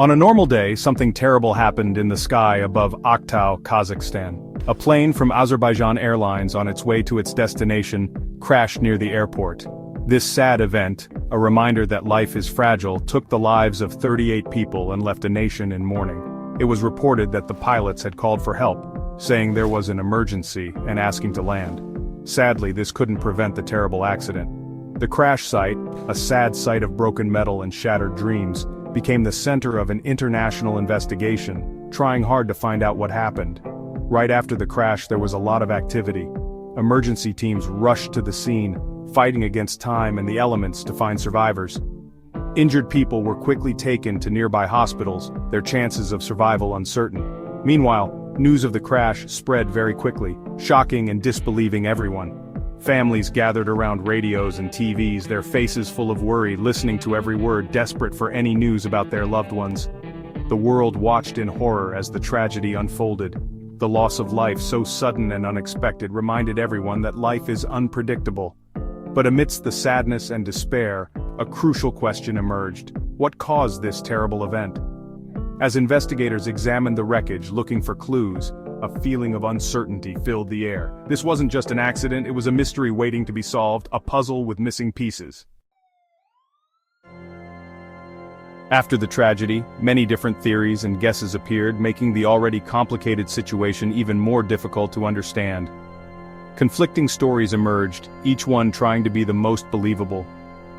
On a normal day, something terrible happened in the sky above Aktau, Kazakhstan. A plane from Azerbaijan Airlines on its way to its destination crashed near the airport. This sad event, a reminder that life is fragile, took the lives of 38 people and left a nation in mourning. It was reported that the pilots had called for help, saying there was an emergency and asking to land. Sadly, this couldn't prevent the terrible accident. The crash site, a sad sight of broken metal and shattered dreams, became the center of an international investigation, trying hard to find out what happened. Right after the crash, there was a lot of activity. Emergency teams rushed to the scene, fighting against time and the elements to find survivors. Injured people were quickly taken to nearby hospitals, their chances of survival uncertain. Meanwhile, news of the crash spread very quickly, shocking and disbelieving everyone. Families gathered around radios and TVs, their faces full of worry, listening to every word, desperate for any news about their loved ones. The world watched in horror as the tragedy unfolded. The loss of life, so sudden and unexpected, reminded everyone that life is unpredictable. But amidst the sadness and despair, a crucial question emerged. What caused this terrible event? As investigators examined the wreckage looking for clues, a feeling of uncertainty filled the air. This wasn't just an accident, it was a mystery waiting to be solved, a puzzle with missing pieces. After the tragedy, many different theories and guesses appeared, making the already complicated situation even more difficult to understand. Conflicting stories emerged, each one trying to be the most believable.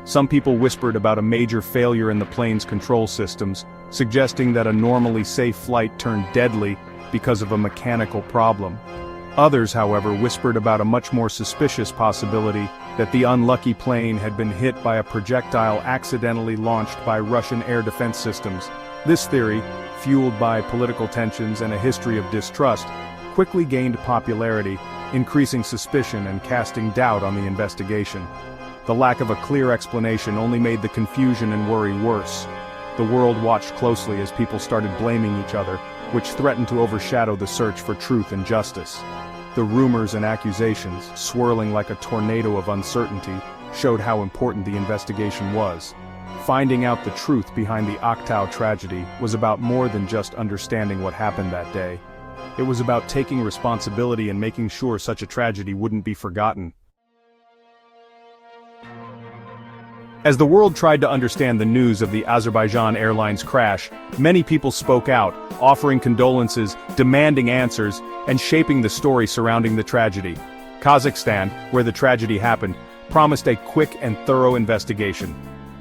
Some people whispered about a major failure in the plane's control systems, suggesting that a normally safe flight turned deadly because of a mechanical problem. Others, however, whispered about a much more suspicious possibility that the unlucky plane had been hit by a projectile accidentally launched by Russian air defense systems. This theory, fueled by political tensions and a history of distrust, quickly gained popularity, increasing suspicion and casting doubt on the investigation. The lack of a clear explanation only made the confusion and worry worse. The world watched closely as people started blaming each other, which threatened to overshadow the search for truth and justice. The rumors and accusations, swirling like a tornado of uncertainty, showed how important the investigation was. Finding out the truth behind the Aktau tragedy was about more than just understanding what happened that day. It was about taking responsibility and making sure such a tragedy wouldn't be forgotten. As the world tried to understand the news of the Azerbaijan Airlines crash, many people spoke out, offering condolences, demanding answers, and shaping the story surrounding the tragedy. Kazakhstan, where the tragedy happened, promised a quick and thorough investigation.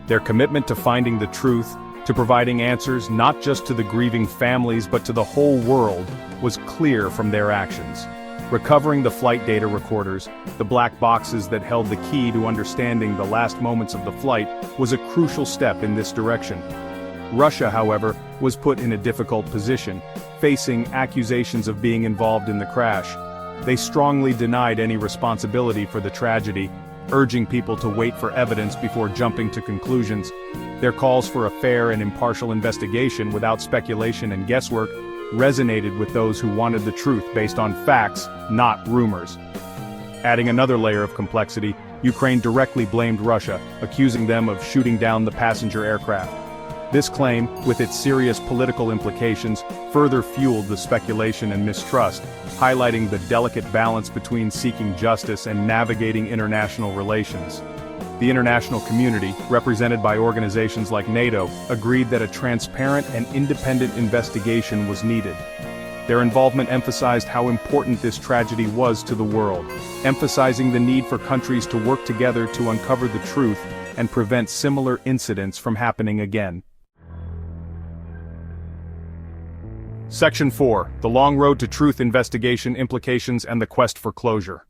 Their commitment to finding the truth, to providing answers not just to the grieving families but to the whole world, was clear from their actions. Recovering the flight data recorders, the black boxes that held the key to understanding the last moments of the flight, was a crucial step in this direction. Russia, however, was put in a difficult position, facing accusations of being involved in the crash. They strongly denied any responsibility for the tragedy, urging people to wait for evidence before jumping to conclusions. Their calls for a fair and impartial investigation without speculation and guesswork resonated with those who wanted the truth based on facts, not rumors. Adding another layer of complexity, Ukraine directly blamed Russia, accusing them of shooting down the passenger aircraft. This claim, with its serious political implications, further fueled the speculation and mistrust, highlighting the delicate balance between seeking justice and navigating international relations. The international community, represented by organizations like NATO, agreed that a transparent and independent investigation was needed. Their involvement emphasized how important this tragedy was to the world, emphasizing the need for countries to work together to uncover the truth and prevent similar incidents from happening again. Section 4: The Long Road to Truth Investigation Implications and the Quest for Closure.